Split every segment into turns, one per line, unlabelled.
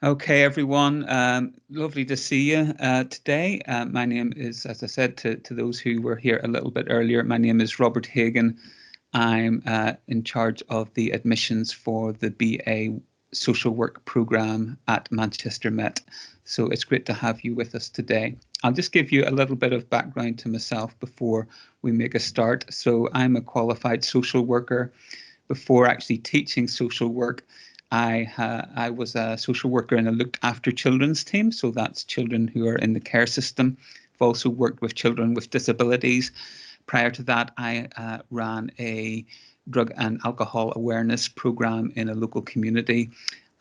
Okay, everyone. Lovely to see you today. My name is, as I said to those who were here a little bit earlier, my name is Robert Hagan. I'm in charge of the admissions for the BA Social Work programme at Manchester Met. So it's great to have you with us today. I'll just give you a little bit of background to myself before we make a start. So I'm a qualified social worker. Before actually teaching social work, I was a social worker in a looked after children's team. So that's children who are in the care system. I've also worked with children with disabilities. Prior to that, I ran a drug and alcohol awareness program in a local community.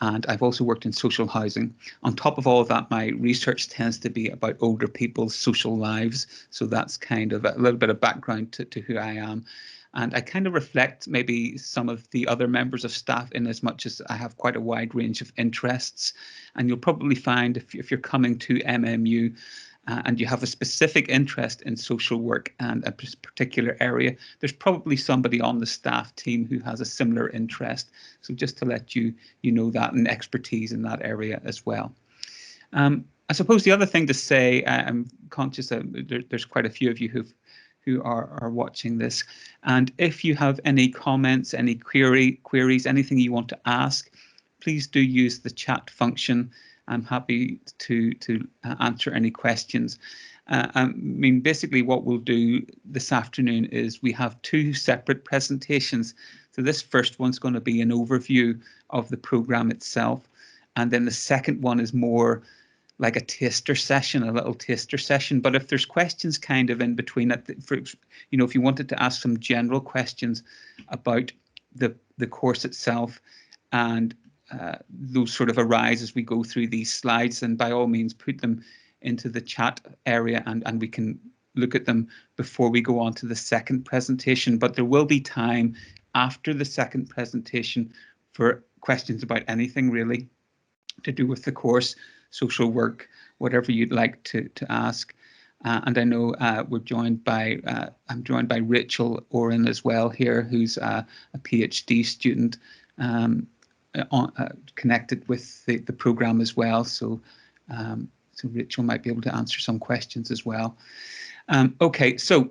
And I've also worked in social housing. On top of all of that, my research tends to be about older people's social lives. So that's kind of a little bit of background to who I am. And I kind of reflect maybe some of the other members of staff in as much as I have quite a wide range of interests. And you'll probably find if you're coming to MMU and you have a specific interest in social work and a particular area, there's probably somebody on the staff team who has a similar interest. So just to let you know that, and expertise in that area as well. I suppose the other thing to say, I'm conscious that there's quite a few of you who are watching this. And if you have any comments, any queries, anything you want to ask, please do use the chat function. I'm happy to answer any questions. I mean, basically what we'll do this afternoon is we have two separate presentations. So this first one's going to be an overview of the program itself. And then the second one is more like a taster session, a little taster session. But if there's questions kind of in between it, if you wanted to ask some general questions about the course itself, and those sort of arise as we go through these slides, then by all means put them into the chat area and we can look at them before we go on to the second presentation. But there will be time after the second presentation for questions about anything really to do with the course, social work, whatever you'd like to ask. And I know I'm joined by Rachel Oren as well here, who's a PhD student connected with the program as well. So Rachel might be able to answer some questions as well. Okay, so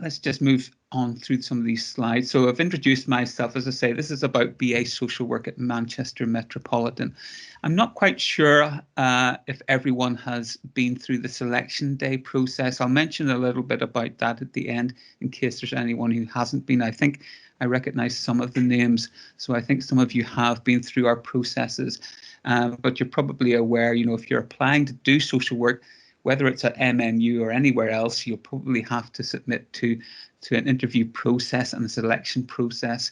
let's just move on through some of these slides. So I've introduced myself. As I say, this is about BA Social Work at Manchester Metropolitan. I'm not quite sure if everyone has been through the selection day process. I'll mention a little bit about that at the end in case there's anyone who hasn't been. I think I recognize some of the names, so I think some of you have been through our processes, but you're probably aware, if you're applying to do social work, whether it's at MMU or anywhere else, you'll probably have to submit to an interview process and a selection process.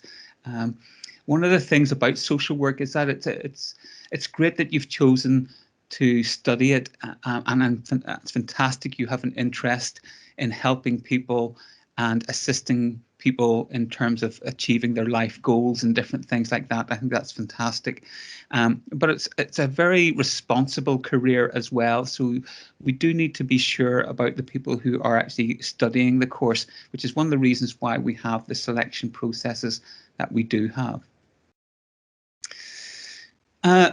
One of the things about social work is that it's great that you've chosen to study it, and it's fantastic you have an interest in helping people and assisting people in terms of achieving their life goals and different things like that. I think that's fantastic. But it's a very responsible career as well. So we do need to be sure about the people who are actually studying the course, which is one of the reasons why we have the selection processes that we do have.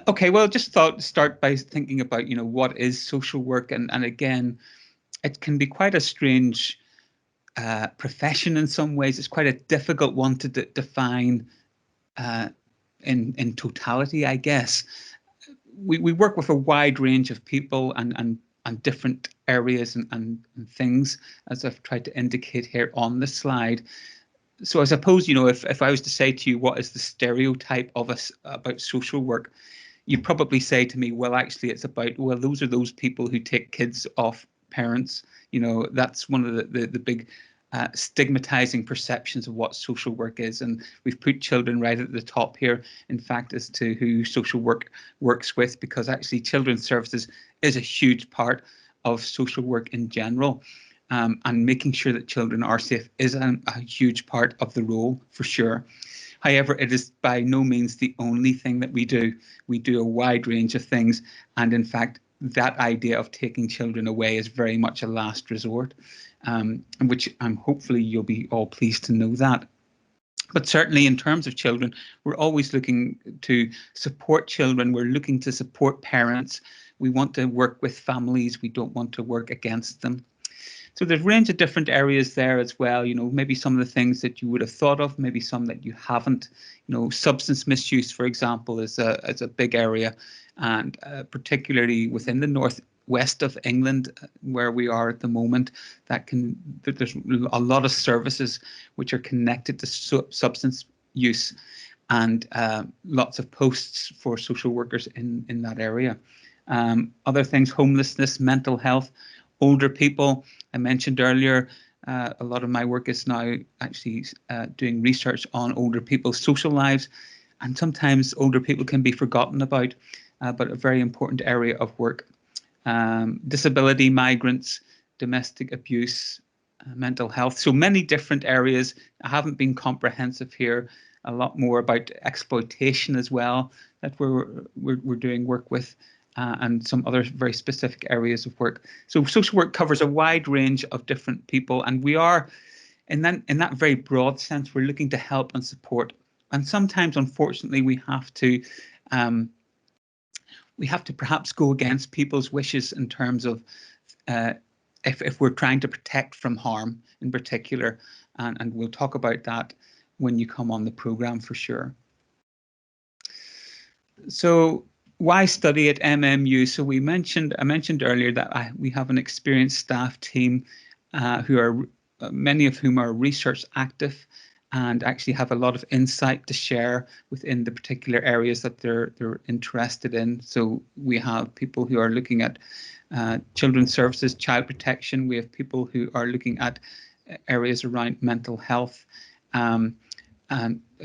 Okay, well, just thought to start by thinking about, what is social work? And again, it can be quite a strange profession in some ways. It's quite a difficult one to define in totality, I guess. We work with a wide range of people and different areas and things, as I've tried to indicate here on the slide. So I suppose, if I was to say to you, what is the stereotype of us about social work, you'd probably say to me, well, actually, it's about, well, those are those people who take kids off parents. That's one of the big stigmatizing perceptions of what social work is. And we've put children right at the top here, in fact, as to who social work works with, because actually children's services is a huge part of social work in general. And making sure that children are safe is a huge part of the role, for sure. However, it is by no means the only thing that we do. We do a wide range of things. And in fact, that idea of taking children away is very much a last resort, which hopefully you'll be all pleased to know that. But certainly in terms of children, we're always looking to support children. We're looking to support parents. We want to work with families. We don't want to work against them. So there's a range of different areas there as well. Maybe some of the things that you would have thought of, maybe some that you haven't. Substance misuse, for example, is a big area, and particularly within the northwest of England, where we are at the moment, there's a lot of services which are connected to substance use, and lots of posts for social workers in that area. Other things: homelessness, mental health, older people. I mentioned earlier, a lot of my work is now actually doing research on older people's social lives, and sometimes older people can be forgotten about, but a very important area of work. Disability, migrants, domestic abuse, mental health. So many different areas. I haven't been comprehensive here. A lot more about exploitation as well that we're doing work with. And some other very specific areas of work. So social work covers a wide range of different people, and we are, in that very broad sense, we're looking to help and support. And sometimes, unfortunately, we have to perhaps go against people's wishes in terms of if we're trying to protect from harm in particular, and we'll talk about that when you come on the program for sure. So why study at MMU? So I mentioned earlier that we have an experienced staff team who are many of whom are research active and actually have a lot of insight to share within the particular areas that they're interested in. So we have people who are looking at children's services, child protection. We have people who are looking at areas around mental health, and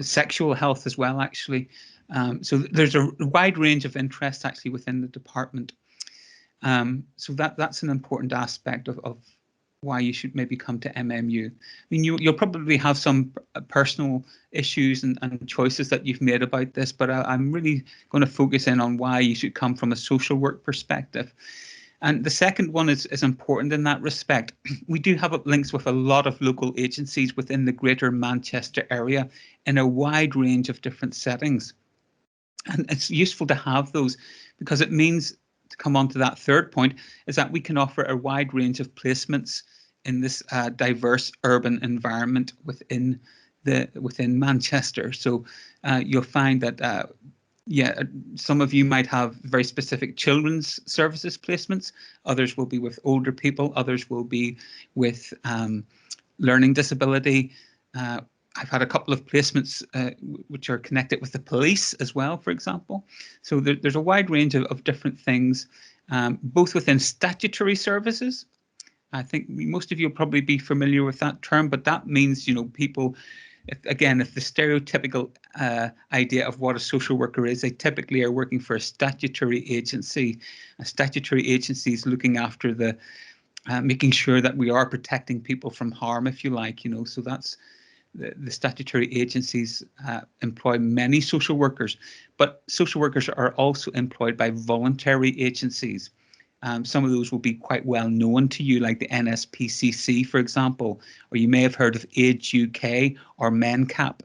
sexual health as well, actually. So there's a wide range of interests actually within the department. So that's an important aspect of why you should maybe come to MMU. I mean, you'll probably have some personal issues and choices that you've made about this, but I'm really going to focus in on why you should come from a social work perspective. And the second one is important in that respect. We do have links with a lot of local agencies within the Greater Manchester area in a wide range of different settings. And it's useful to have those because it means, to come on to that third point, is that we can offer a wide range of placements in this diverse urban environment within Manchester. So you'll find that some of you might have very specific children's services placements. Others will be with older people. Others will be with learning disability. I've had a couple of placements which are connected with the police as well, for example. So there's a wide range of different things, both within statutory services. I think most of you will probably be familiar with that term, but that means, people, if the stereotypical idea of what a social worker is, they typically are working for a statutory agency. A statutory agency is looking after making sure that we are protecting people from harm, if you like, so that's the statutory agencies employ many social workers, but social workers are also employed by voluntary agencies. Some of those will be quite well known to you, like the NSPCC, for example, or you may have heard of Age UK or MenCap.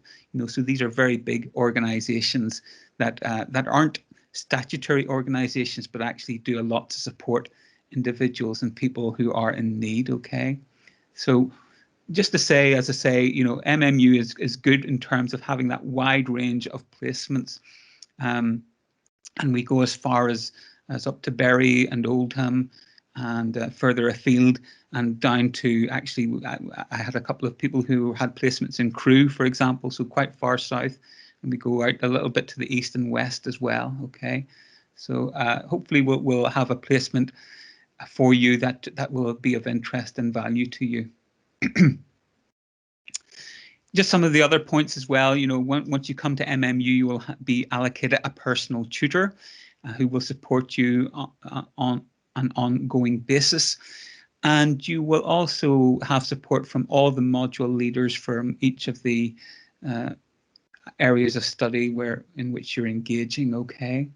So these are very big organisations that aren't statutory organisations, but actually do a lot to support individuals and people who are in need. Okay, so just to say, as I say, MMU is good in terms of having that wide range of placements, and we go as far as up to Bury and Oldham, and further afield, and down to actually, I had a couple of people who had placements in Crewe, for example, so quite far south, and we go out a little bit to the east and west as well. Okay, so hopefully we'll have a placement for you that will be of interest and value to you. Just some of the other points as well, once you come to MMU, you will be allocated a personal tutor who will support you on an ongoing basis. And you will also have support from all the module leaders from each of the areas of study in which you're engaging, okay?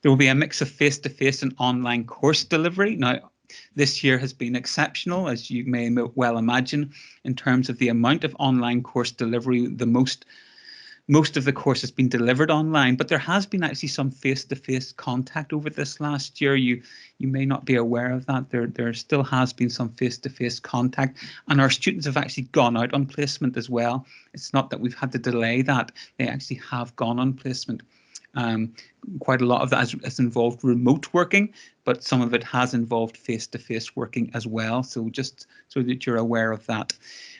There will be a mix of face-to-face and online course delivery. Now, this year has been exceptional, as you may well imagine, in terms of the amount of online course delivery. The most most of the course has been delivered online, but there has been actually some face-to-face contact over this last year. You may not be aware of that. There still has been some face-to-face contact, and our students have actually gone out on placement as well. It's not that we've had to delay that. They actually have gone on placement. Quite a lot of that has involved remote working, but some of it has involved face-to-face working as well. So just so that you're aware of that.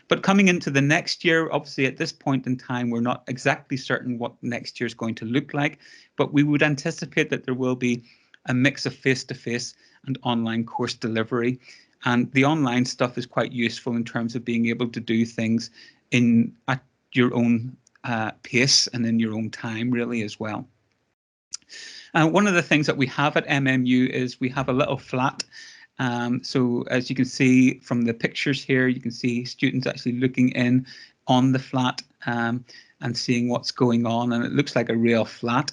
But coming into the next year, obviously at this point in time, we're not exactly certain what next year is going to look like, but we would anticipate that there will be a mix of face-to-face and online course delivery. And the online stuff is quite useful in terms of being able to do things at your own pace and in your own time, really, as well. One of the things that we have at MMU is we have a little flat. So as you can see from the pictures here, you can see students actually looking in on the flat and seeing what's going on, and it looks like a real flat.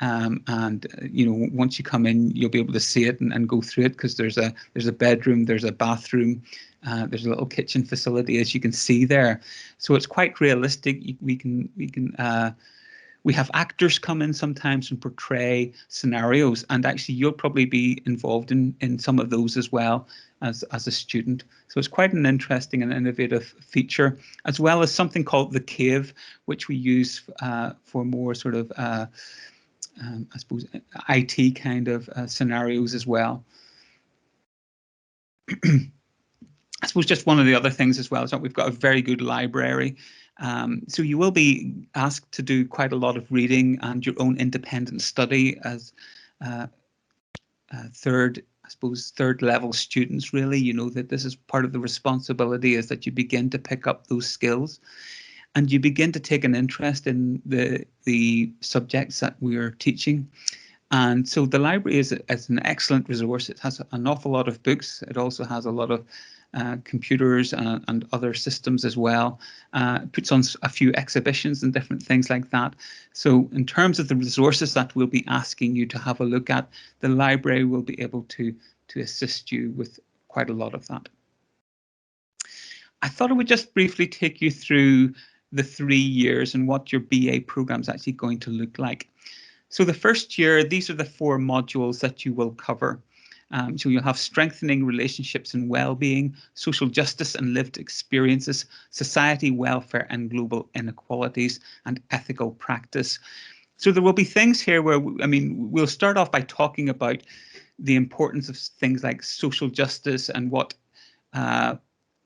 And you know, once you come in, you'll be able to see it and go through it, because there's a bedroom, there's a bathroom, there's a little kitchen facility, as you can see there. So it's quite realistic. We have actors come in sometimes and portray scenarios, and actually you'll probably be involved in some of those as well as a student. So it's quite an interesting and innovative feature, as well as something called the cave, which we use for more sort of, I suppose, IT kind of scenarios as well. I suppose just one of the other things as well is that we've got a very good library. So you will be asked to do quite a lot of reading and your own independent study as third level students, really. You know that this is part of the responsibility, is that you begin to pick up those skills and you begin to take an interest in the subjects that we are teaching. And so the library is an excellent resource. It has an awful lot of books. It also has a lot of computers and other systems as well. It puts on a few exhibitions and different things like that. So in terms of the resources that we'll be asking you to have a look at, the library will be able to assist you with quite a lot of that. I thought I would just briefly take you through the 3 years and what your BA program is actually going to look like. So the first year, these are the 4 modules that you will cover. So you'll have strengthening relationships and well-being, social justice and lived experiences, society, welfare and global inequalities, and ethical practice. So there will be things here where, we'll start off by talking about the importance of things like social justice and what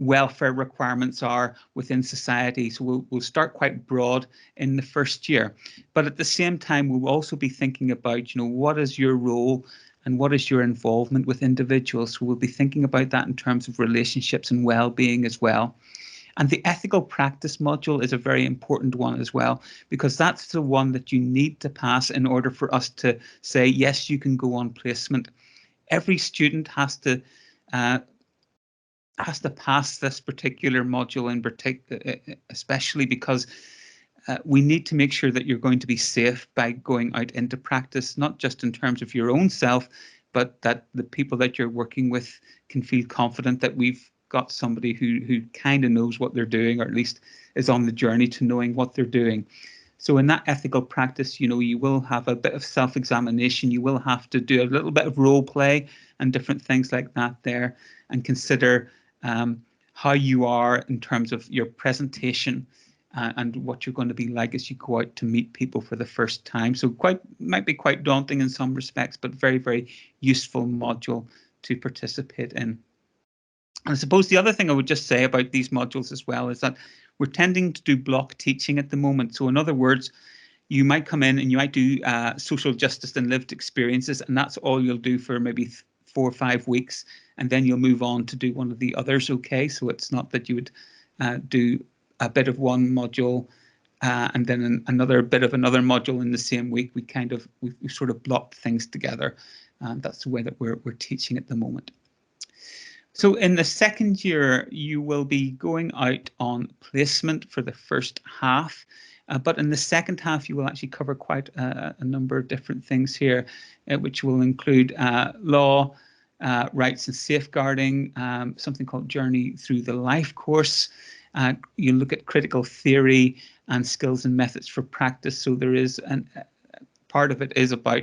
welfare requirements are within society. So we'll start quite broad in the first year, but at the same time we'll also be thinking about, what is your role and what is your involvement with individuals. So we'll be thinking about that in terms of relationships and well-being as well. And the ethical practice module is a very important one as well, because that's the one that you need to pass in order for us to say, yes, you can go on placement. Every student has to pass this particular module in particular, especially because we need to make sure that you're going to be safe by going out into practice, not just in terms of your own self, but that the people that you're working with can feel confident that we've got somebody who kind of knows what they're doing, or at least is on the journey to knowing what they're doing. So in that ethical practice, you will have a bit of self-examination. You will have to do a little bit of role play and different things like that there, and consider how you are in terms of your presentation and what you're going to be like as you go out to meet people for the first time. So might be quite daunting in some respects, but very, very useful module to participate in. And I suppose the other thing I would just say about these modules as well is that we're tending to do block teaching at the moment. So in other words, you might come in and you might do social justice and lived experiences, and that's all you'll do for maybe 4 or 5 weeks, and then you'll move on to do one of the others. Okay, so it's not that you would do a bit of one module and then another bit of another module in the same week. We sort of blocked things together, and that's the way that we're teaching at the moment. So in the second year, you will be going out on placement for the first half. But in the second half, you will actually cover quite a number of different things here, which will include law, rights and safeguarding, something called Journey Through the Life course. You look at critical theory, and skills and methods for practice. So there is part of it is about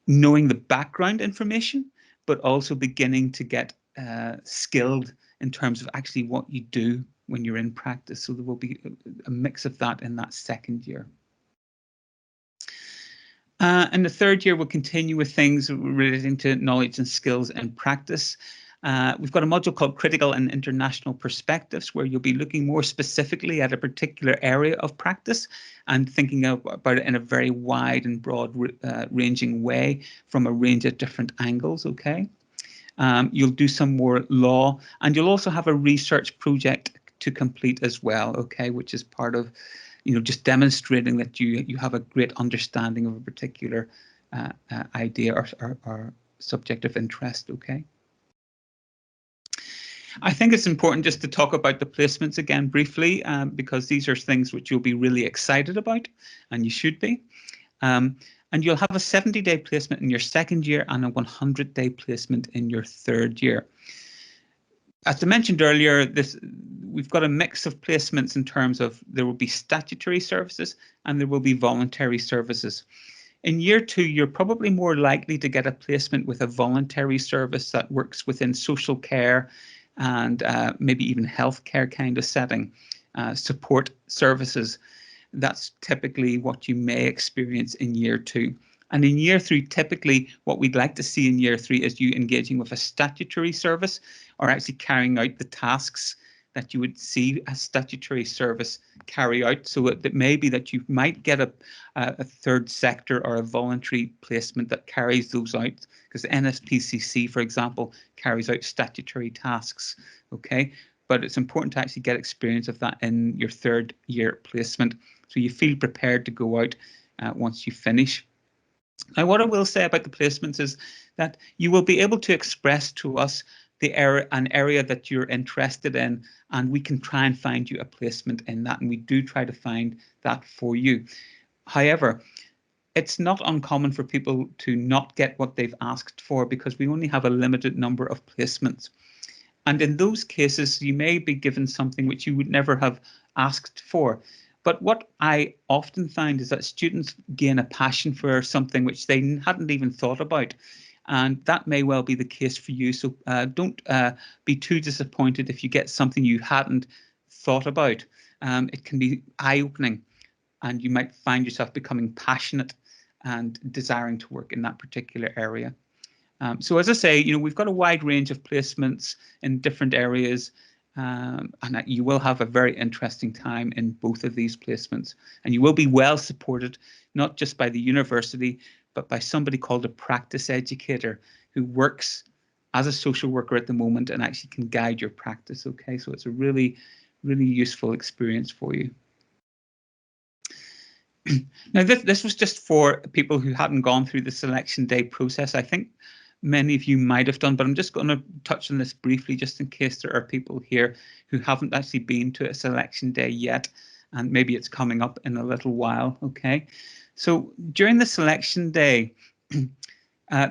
knowing the background information, but also beginning to get skilled in terms of actually what you do when you're in practice. So there will be a mix of that in that second year. And the third year, we'll continue with things relating to knowledge and skills and practice. We've got a module called Critical and International Perspectives, where you'll be looking more specifically at a particular area of practice and thinking about it in a very wide and broad ranging way from a range of different angles, okay? You'll do some more law, and you'll also have a research project to complete as well, okay, which is part of, you know, just demonstrating that you have a great understanding of a particular idea or subject of interest, okay? I think it's important just to talk about the placements again briefly, because these are things which you'll be really excited about, and you should be. And you'll have a 70-day placement in your second year and a 100-day placement in your third year. As I mentioned earlier, we've got a mix of placements in terms of there will be statutory services and there will be voluntary services. In year 2, you're probably more likely to get a placement with a voluntary service that works within social care and maybe even healthcare kind of setting, support services. That's typically what you may experience in year 2. And in year 3, typically what we'd like to see in year 3 is you engaging with a statutory service or actually carrying out the tasks that you would see a statutory service carry out. So it may be that you might get a third sector or a voluntary placement that carries those out, because the NSPCC, for example, carries out statutory tasks, okay? But it's important to actually get experience of that in your third year placement, so you feel prepared to go out once you finish. Now, what I will say about the placements is that you will be able to express to us an area that you're interested in, and we can try and find you a placement in that, and we do try to find that for you. However, it's not uncommon for people to not get what they've asked for because we only have a limited number of placements. And in those cases, you may be given something which you would never have asked for. But what I often find is that students gain a passion for something which they hadn't even thought about. And that may well be the case for you. So don't be too disappointed if you get something you hadn't thought about. It can be eye-opening, and you might find yourself becoming passionate and desiring to work in that particular area. So as I say, you know, we've got a wide range of placements in different areas, and you will have a very interesting time in both of these placements. And you will be well supported, not just by the university, but by somebody called a practice educator who works as a social worker at the moment and actually can guide your practice, okay? So it's a really, really useful experience for you. Now, this was just for people who hadn't gone through the selection day process. I think many of you might have done, but I'm just going to touch on this briefly just in case there are people here who haven't actually been to a selection day yet, and maybe it's coming up in a little while, okay? So during the selection day,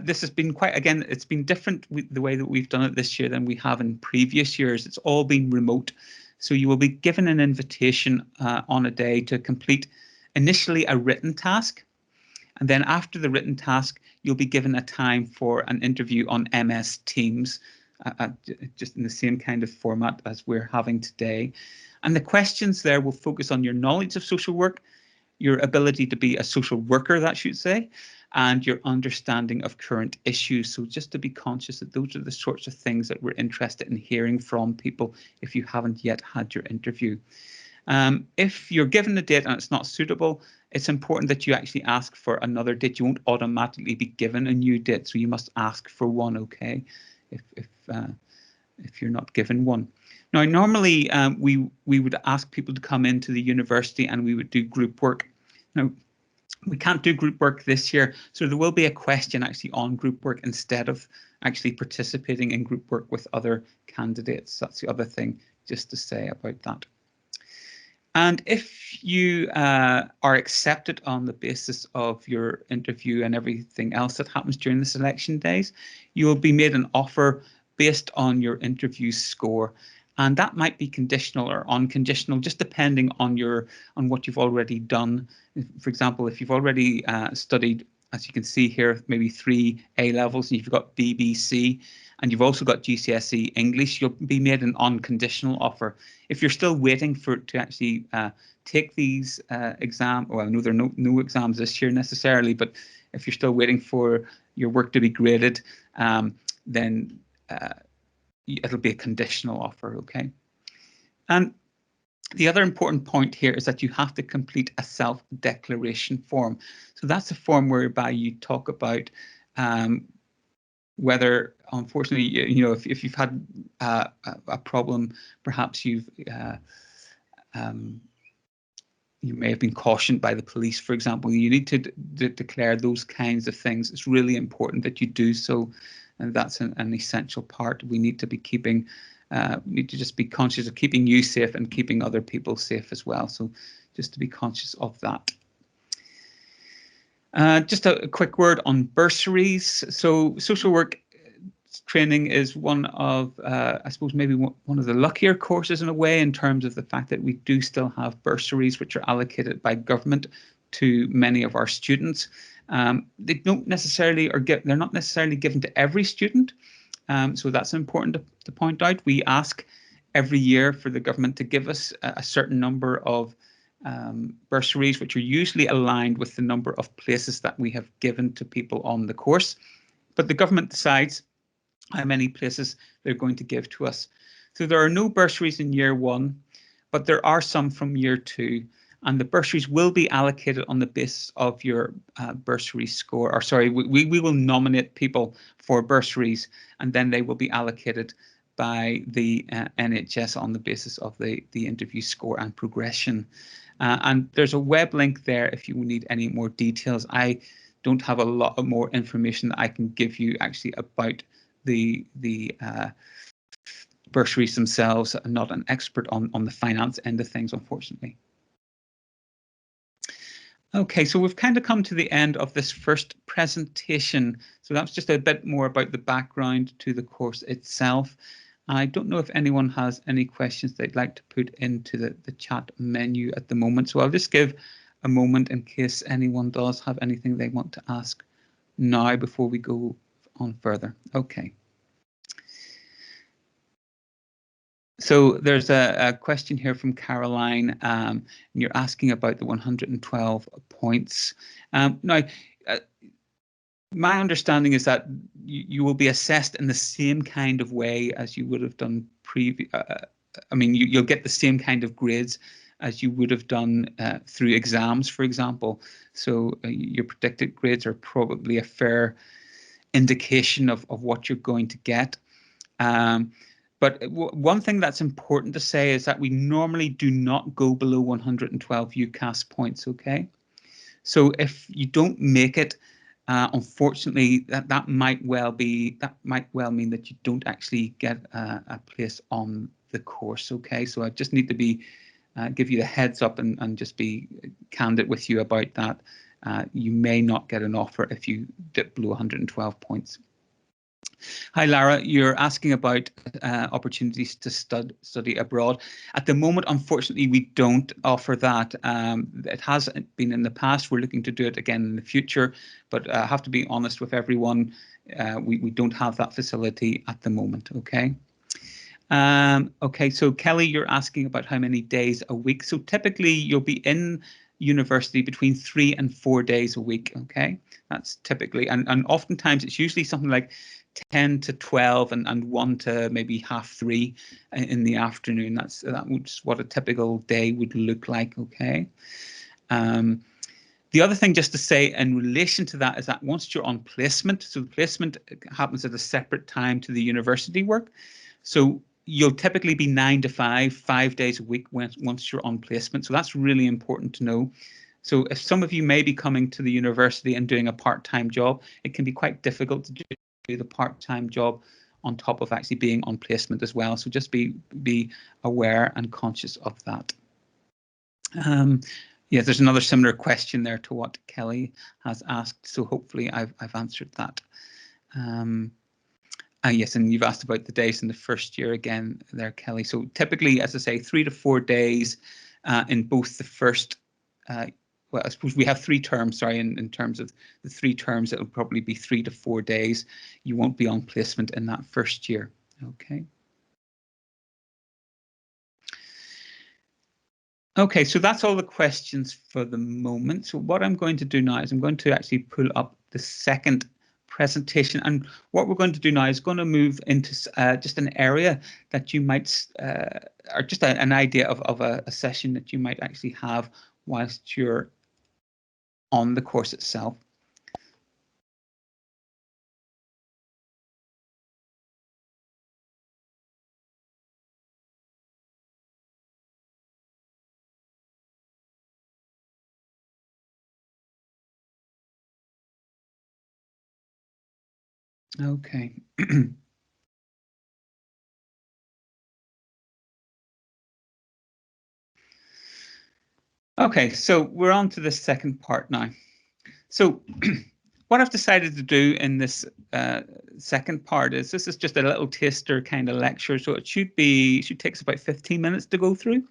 this has been quite, again, it's been different with the way that we've done it this year than we have in previous years. It's all been remote. So you will be given an invitation on a day to complete initially a written task. And then after the written task, you'll be given a time for an interview on MS Teams, just in the same kind of format as we're having today. And the questions there will focus on your knowledge of social work, your ability to be a social worker, that should say, and your understanding of current issues. So just to be conscious that those are the sorts of things that we're interested in hearing from people if you haven't yet had your interview. If you're given a date and it's not suitable, it's important that you actually ask for another date. You won't automatically be given a new date, so you must ask for one, okay, if you're not given one. Now, normally we would ask people to come into the university and we would do group work. Now, we can't do group work this year, so there will be a question actually on group work instead of actually participating in group work with other candidates. That's the other thing just to say about that. And if you are accepted on the basis of your interview and everything else that happens during the selection days, you will be made an offer based on your interview score. and that might be conditional or unconditional, just depending on what you've already done. For example, if you've already studied, as you can see here, maybe 3 A levels, and you've got BBC, and you've also got GCSE English, you'll be made an unconditional offer. If you're still waiting to actually take these exams, well, I know there are no exams this year necessarily, but if you're still waiting for your work to be graded, then it'll be a conditional offer, okay? And the other important point here is that you have to complete a self-declaration form. So that's a form whereby you talk about whether, unfortunately, you know, if you've had a problem, perhaps you may have been cautioned by the police, for example. You need to declare those kinds of things. It's really important that you do so, and that's an essential part. We need to be keeping, need to just be conscious of keeping you safe and keeping other people safe as well. So just to be conscious of that. Just a quick word on bursaries. So social work training is one of, I suppose, maybe one of the luckier courses in a way, in terms of the fact that we do still have bursaries which are allocated by government to many of our students. They don't necessarily, they're not necessarily given to every student. So that's important to point out. We ask every year for the government to give us a certain number of bursaries, which are usually aligned with the number of places that we have given to people on the course. But the government decides how many places they're going to give to us. So there are no bursaries in year 1, but there are some from year 2. And the bursaries will be allocated on the basis of your bursary score. Or sorry, we will nominate people for bursaries, and then they will be allocated by the NHS on the basis of the interview score and progression. And there's a web link there if you need any more details. I don't have a lot more information that I can give you actually about the bursaries themselves. I'm not an expert on the finance end of things, unfortunately. Okay, so we've kind of come to the end of this first presentation. So that's just a bit more about the background to the course itself. I don't know if anyone has any questions they'd like to put into the chat menu at the moment. So I'll just give a moment in case anyone does have anything they want to ask now before we go on further. Okay. So there's a question here from Caroline, and you're asking about the 112 points. Now, my understanding is that you will be assessed in the same kind of way as you would have done I mean, you'll get the same kind of grades as you would have done through exams, for example. So your predicted grades are probably a fair indication of what you're going to get. But one thing that's important to say is that we normally do not go below 112 UCAS points, okay? So if you don't make it, unfortunately, that might well mean that you don't actually get a place on the course, okay? So I just need to give you the heads up and just be candid with you about that. You may not get an offer if you dip below 112 points. Hi, Lara. You're asking about opportunities to study abroad. At the moment, unfortunately, we don't offer that. It has been in the past. We're looking to do it again in the future, but I have to be honest with everyone. We don't have that facility at the moment. Okay. Okay, so Kelly, you're asking about how many days a week. So typically, you'll be in university between 3 and 4 days a week. Okay, that's typically, and oftentimes it's usually something like 10 to 12 and 1 to maybe half 3 in the afternoon. That's what a typical day would look like. Okay. The other thing just to say in relation to that is that once you're on placement, so the placement happens at a separate time to the university work. So you'll typically be 9 to 5 days a week once you're on placement. So that's really important to know. So if some of you may be coming to the university and doing a part-time job, it can be quite difficult to do the part-time job on top of actually being on placement as well. So just be aware and conscious of that. Yeah, there's another similar question there to what Kelly has asked. So hopefully I've answered that. Yes, and you've asked about the days in the first year again there, Kelly. So typically, as I say, 3 to 4 days in both the first, well, I suppose we have 3 terms, sorry, in terms of the 3 terms, it'll probably be 3 to 4 days. You won't be on placement in that first year, okay? Okay, so that's all the questions for the moment. So what I'm going to do now is I'm going to actually pull up the second presentation, and what we're going to do now is going to move into just an area that you might, or just an idea of a session that you might actually have whilst you're on the course itself. Okay. Okay, so we're on to the second part now. So what I've decided to do in this second part is this is just a little taster kind of lecture, so it should take us about 15 minutes to go through.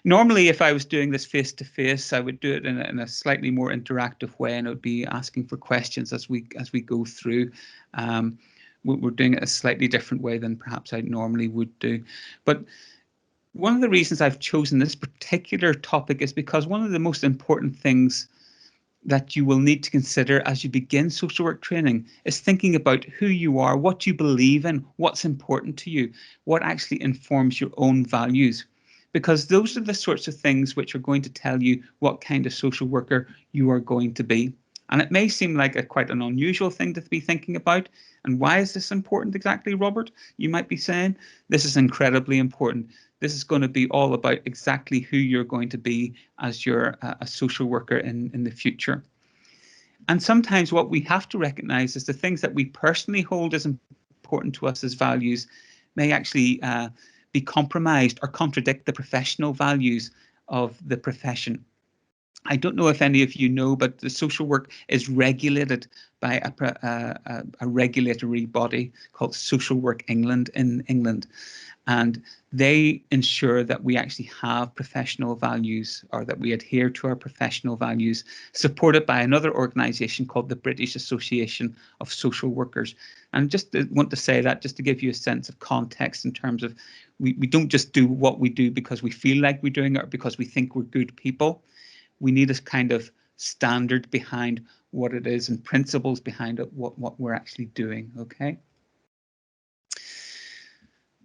Normally, if I was doing this face to face, I would do it in a slightly more interactive way, and I would be asking for questions as we go through. We're doing it a slightly different way than perhaps I normally would do, but one of the reasons I've chosen this particular topic is because one of the most important things that you will need to consider as you begin social work training is thinking about who you are, what you believe in, what's important to you, what actually informs your own values. Because those are the sorts of things which are going to tell you what kind of social worker you are going to be. And it may seem like quite an unusual thing to be thinking about. And why is this important exactly, Robert? You might be saying, this is incredibly important. This is going to be all about exactly who you're going to be as you're a social worker in the future. And sometimes what we have to recognize is the things that we personally hold as important to us as values may actually be compromised or contradict the professional values of the profession. I don't know if any of you know, but the social work is regulated by a regulatory body called Social Work England in England. And they ensure that we actually have professional values, or that we adhere to our professional values, supported by another organisation called the British Association of Social Workers. And just want to say that just to give you a sense of context in terms of we don't just do what we do because we feel like we're doing it or because we think we're good people. We need a kind of standard behind what it is and principles behind it, what we're actually doing, okay?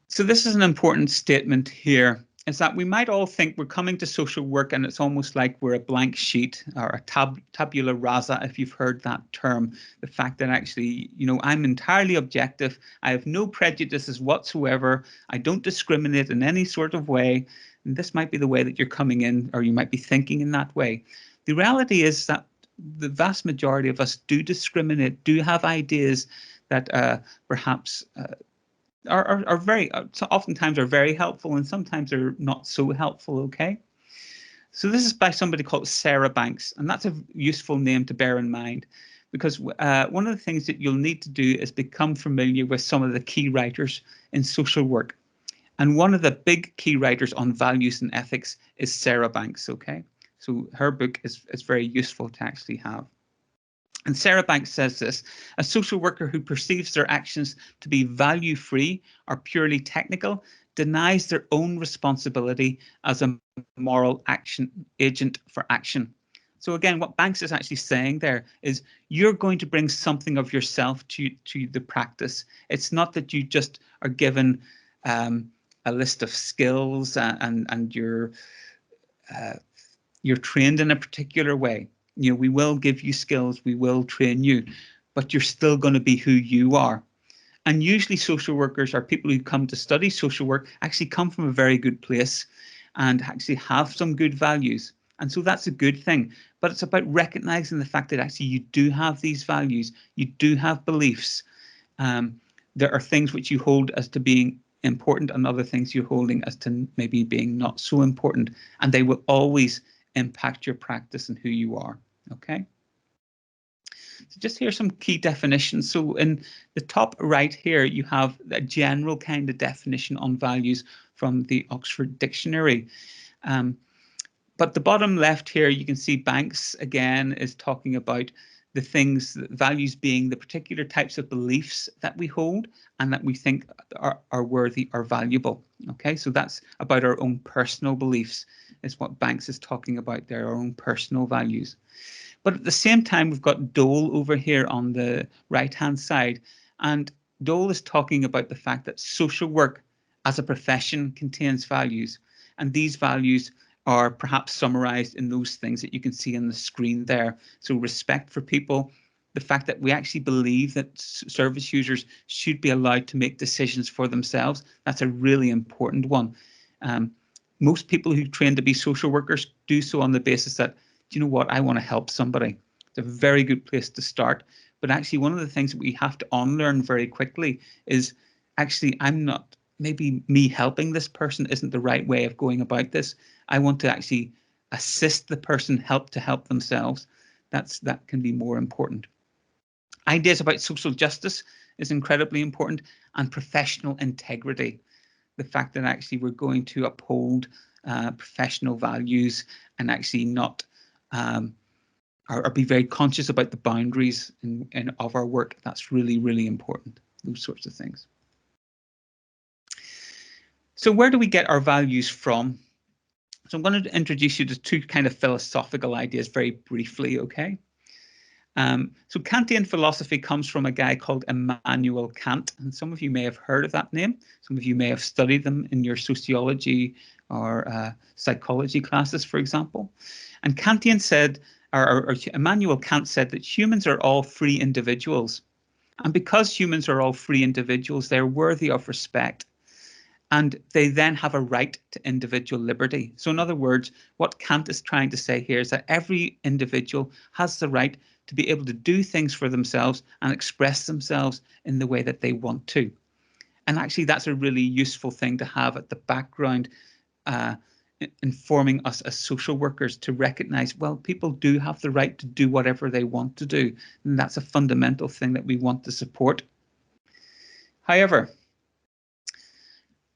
So this is an important statement here, is that we might all think we're coming to social work and it's almost like we're a blank sheet or a tabula rasa, if you've heard that term. The fact that actually, you know, I'm entirely objective. I have no prejudices whatsoever. I don't discriminate in any sort of way. And this might be the way that you're coming in, or you might be thinking in that way. The reality is that the vast majority of us do discriminate, do have ideas that perhaps are very oftentimes are very helpful and sometimes are not so helpful, okay? So this is by somebody called Sarah Banks, and that's a useful name to bear in mind, because one of the things that you'll need to do is become familiar with some of the key writers in social work. And one of the big key writers on values and ethics is Sarah Banks, okay? So her book is very useful to actually have. And Sarah Banks says this: a social worker who perceives their actions to be value-free or purely technical denies their own responsibility as a moral action agent for action. So again, what Banks is actually saying there is you're going to bring something of yourself to the practice. It's not that you just are given a list of skills and you're trained in a particular way. You know, we will give you skills, we will train you, but you're still going to be who you are. And usually social workers, or people who come to study social work, actually come from a very good place and actually have some good values. And so that's a good thing. But it's about recognizing the fact that actually you do have these values, you do have beliefs. There are things which you hold as to being important and other things you're holding as to maybe being not so important. And they will always impact your practice and who you are, okay? So just here are some key definitions. So in the top right here, you have a general kind of definition on values from the Oxford Dictionary. But the bottom left here, you can see Banks again is talking about the things, values being the particular types of beliefs that we hold and that we think are worthy or valuable. Okay, so that's about our own personal beliefs, is what Banks is talking about there, our own personal values. But at the same time, we've got Dole over here on the right-hand side. And Dole is talking about the fact that social work as a profession contains values. And these values are perhaps summarized in those things that you can see on the screen there. So respect for people, the fact that we actually believe that service users should be allowed to make decisions for themselves. That's a really important one. Most people who train to be social workers do so on the basis that, do you know what, I want to help somebody. It's a very good place to start. But actually, one of the things that we have to unlearn very quickly is actually, I'm not, maybe me helping this person isn't the right way of going about this. I want to actually assist the person help themselves. That can be more important. Ideas about social justice is incredibly important, and professional integrity. The fact that actually we're going to uphold professional values and actually not or be very conscious about the boundaries of our work. That's really, really important, those sorts of things. So where do we get our values from? So I'm going to introduce you to two kind of philosophical ideas very briefly, okay? So Kantian philosophy comes from a guy called Immanuel Kant, and some of you may have heard of that name. Some of you may have studied them in your sociology or psychology classes, for example. And Kantian said, or Immanuel Kant said that humans are all free individuals. And because humans are all free individuals, they're worthy of respect. And they then have a right to individual liberty. So in other words, what Kant is trying to say here is that every individual has the right to be able to do things for themselves and express themselves in the way that they want to. And actually, that's a really useful thing to have at the background, informing us as social workers to recognize, well, people do have the right to do whatever they want to do. And that's a fundamental thing that we want to support. However,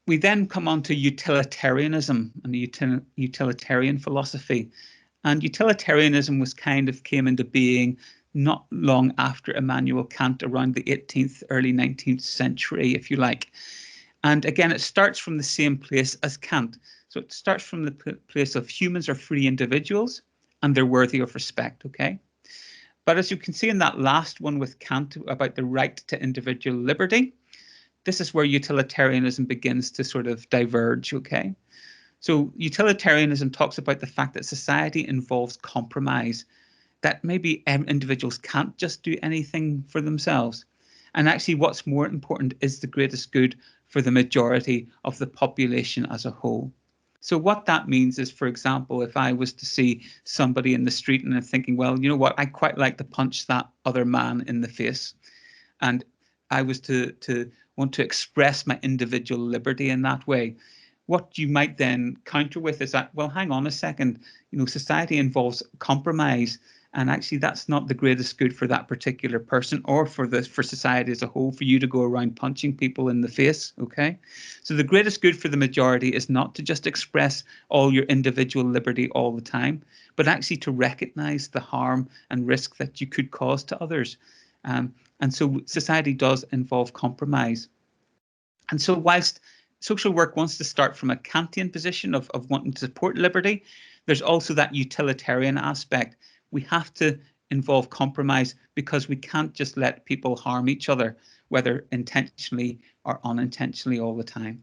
we then come on to utilitarianism and the utilitarian philosophy. And utilitarianism came into being not long after Immanuel Kant, around the 18th, early 19th century, if you like. And again, it starts from the same place as Kant. So it starts from the place of humans are free individuals and they're worthy of respect, okay? But as you can see in that last one with Kant about the right to individual liberty, this is where utilitarianism begins to sort of diverge, okay? So utilitarianism talks about the fact that society involves compromise, that maybe individuals can't just do anything for themselves. And actually what's more important is the greatest good for the majority of the population as a whole. So what that means is, for example, if I was to see somebody in the street and I'm thinking, well, you know what, I quite like to punch that other man in the face. And I was to want to express my individual liberty in that way. What you might then counter with is that, well, hang on a second, you know, society involves compromise, and actually that's not the greatest good for that particular person or for society as a whole, for you to go around punching people in the face, okay? So the greatest good for the majority is not to just express all your individual liberty all the time, but actually to recognize the harm and risk that you could cause to others. And so society does involve compromise. And so whilst social work wants to start from a Kantian position of wanting to support liberty, there's also that utilitarian aspect. We have to involve compromise because we can't just let people harm each other, whether intentionally or unintentionally all the time.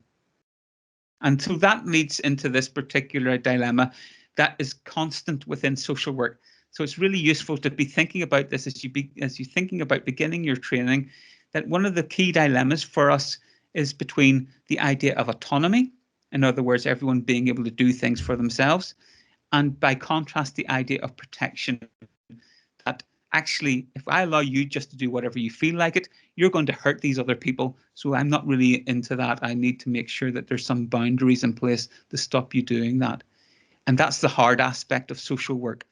And so that leads into this particular dilemma that is constant within social work. So it's really useful to be thinking about this as you're thinking about beginning your training, that one of the key dilemmas for us is between the idea of autonomy, in other words, everyone being able to do things for themselves, and by contrast, the idea of protection, that actually, if I allow you just to do whatever you feel like it, you're going to hurt these other people. So I'm not really into that. I need to make sure that there's some boundaries in place to stop you doing that. And that's the hard aspect of social work.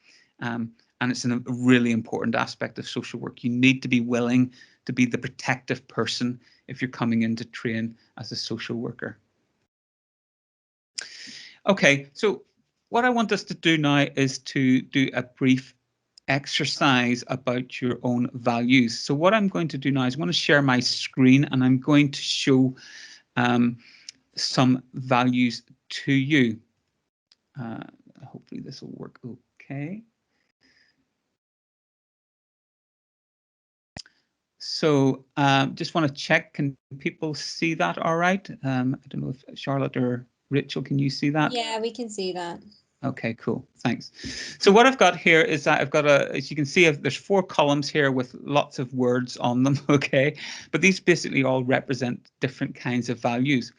And it's a really important aspect of social work. You need to be willing to be the protective person if you're coming in to train as a social worker. Okay, so what I want us to do now is to do a brief exercise about your own values. So what I'm going to do now is I'm going to share my screen, and I'm going to show some values to you. Hopefully this will work okay. So just want to check, can people see that all right? I don't know if Charlotte or Rachel, can you see that?
Yeah, we can see that.
Okay, cool. Thanks. So what I've got here is that I've got as you can see, there's 4 columns here with lots of words on them, okay? But these basically all represent different kinds of values.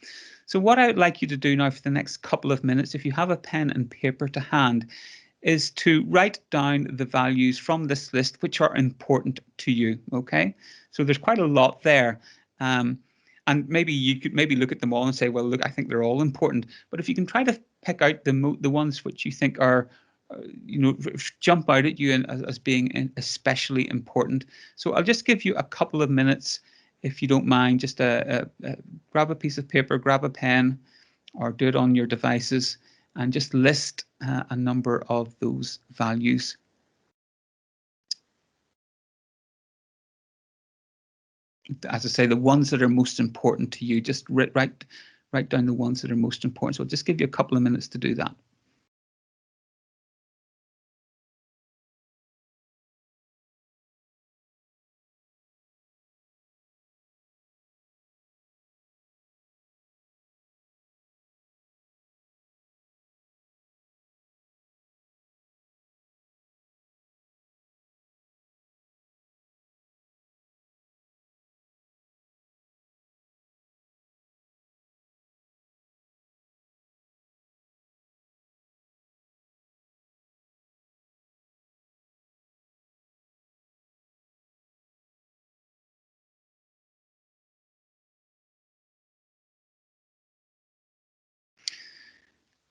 So what I'd like you to do now for the next couple of minutes, if you have a pen and paper to hand, is to write down the values from this list which are important to you, okay? So there's quite a lot there. And maybe you could look at them all and say, well, look, I think they're all important. But if you can try to pick out the ones which you think are, jump out at you as being especially important. So I'll just give you a couple of minutes, if you don't mind, just grab a piece of paper, grab a pen, or do it on your devices, and just list a number of those values. As I say, the ones that are most important to you, just write down the ones that are most important. So I'll just give you a couple of minutes to do that.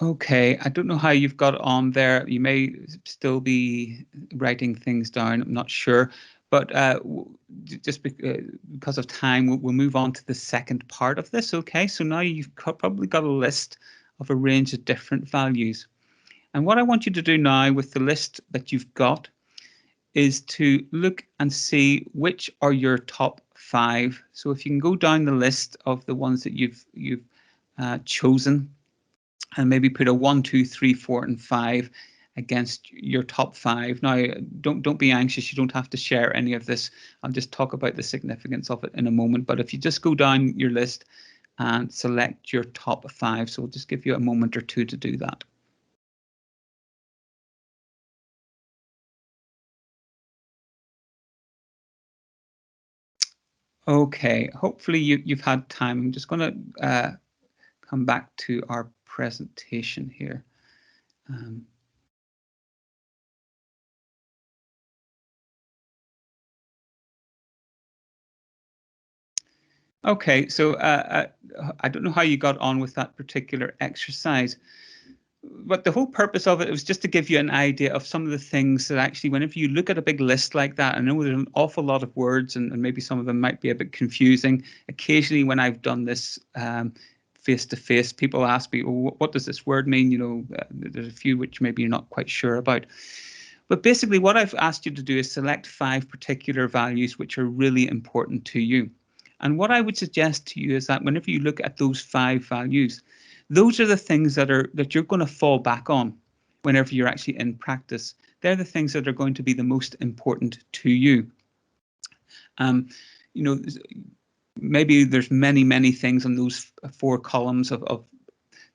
Okay, I don't know how you've got on there. You may still be writing things down. I'm not sure, but just because of time, we'll move on to the second part of this. Okay, so now you've probably got a list of a range of different values. And what I want you to do now with the list that you've got is to look and see which are your top 5. So if you can go down the list of the ones that you've chosen, and maybe put a 1, 2, 3, 4, and 5 against your top 5. Now, don't be anxious. You don't have to share any of this. I'll just talk about the significance of it in a moment. But if you just go down your list and select your top 5, so we'll just give you a moment or two to do that. Okay, hopefully you've had time. I'm just going to come back to our presentation here. Okay, so I don't know how you got on with that particular exercise, but the whole purpose of it was just to give you an idea of some of the things that actually, whenever you look at a big list like that, I know there's an awful lot of words, and maybe some of them might be a bit confusing. Occasionally, when I've done this face-to-face, people ask me, well, what does this word mean? You know, there's a few which maybe you're not quite sure about. But basically, what I've asked you to do is select 5 particular values which are really important to you. And what I would suggest to you is that whenever you look at those 5 values, those are the things that you're going to fall back on whenever you're actually in practice. They're the things that are going to be the most important to you. You know, maybe there's many things on those 4 columns of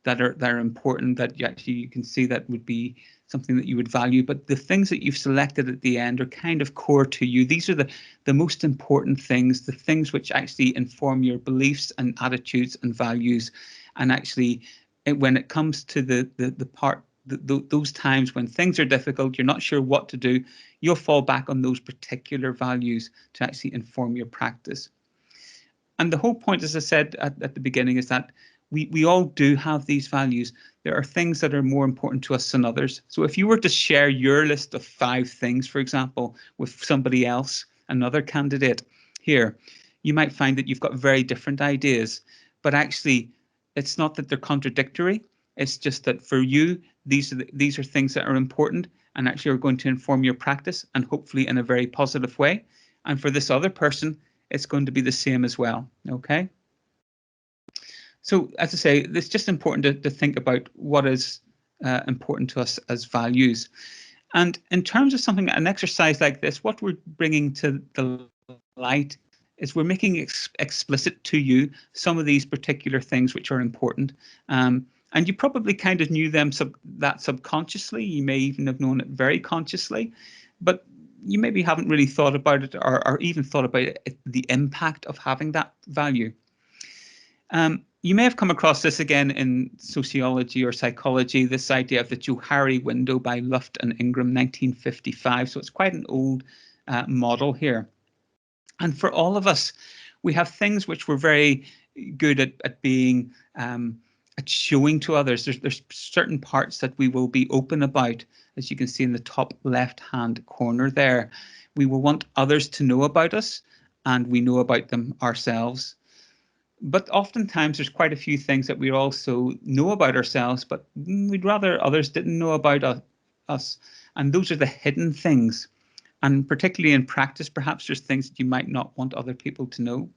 that are important that you can see that would be something that you would value, but the things that you've selected at the end are kind of core to you. These are the most important things, the things which actually inform your beliefs and attitudes and values. And actually, when it comes to those times when things are difficult, you're not sure what to do, you'll fall back on those particular values to actually inform your practice. And the whole point, as I said at the beginning, is that we all do have these values. There are things that are more important to us than others. So if you were to share your list of 5 things, for example, with somebody else, another candidate here, you might find that you've got very different ideas, but actually it's not that they're contradictory. It's just that for you, these are things that are important and actually are going to inform your practice, and hopefully in a very positive way. And for this other person, it's going to be the same as well. Okay. So as I say, it's just important to think about what is important to us as values. And in terms of something, an exercise like this, what we're bringing to the light is we're making explicit to you some of these particular things which are important. And you probably kind of knew them that subconsciously. You may even have known it very consciously, but you maybe haven't really thought about it, or even thought about the impact of having that value. You may have come across this again in sociology or psychology, this idea of the Johari window by Luft and Ingram, 1955. So it's quite an old model here. And for all of us, we have things which we're very good at being, at showing to others. There's certain parts that we will be open about, as you can see in the top left-hand corner there. We will want others to know about us, and we know about them ourselves. But oftentimes there's quite a few things that we also know about ourselves, but we'd rather others didn't know about us. And those are the hidden things. And particularly in practice, perhaps there's things that you might not want other people to know.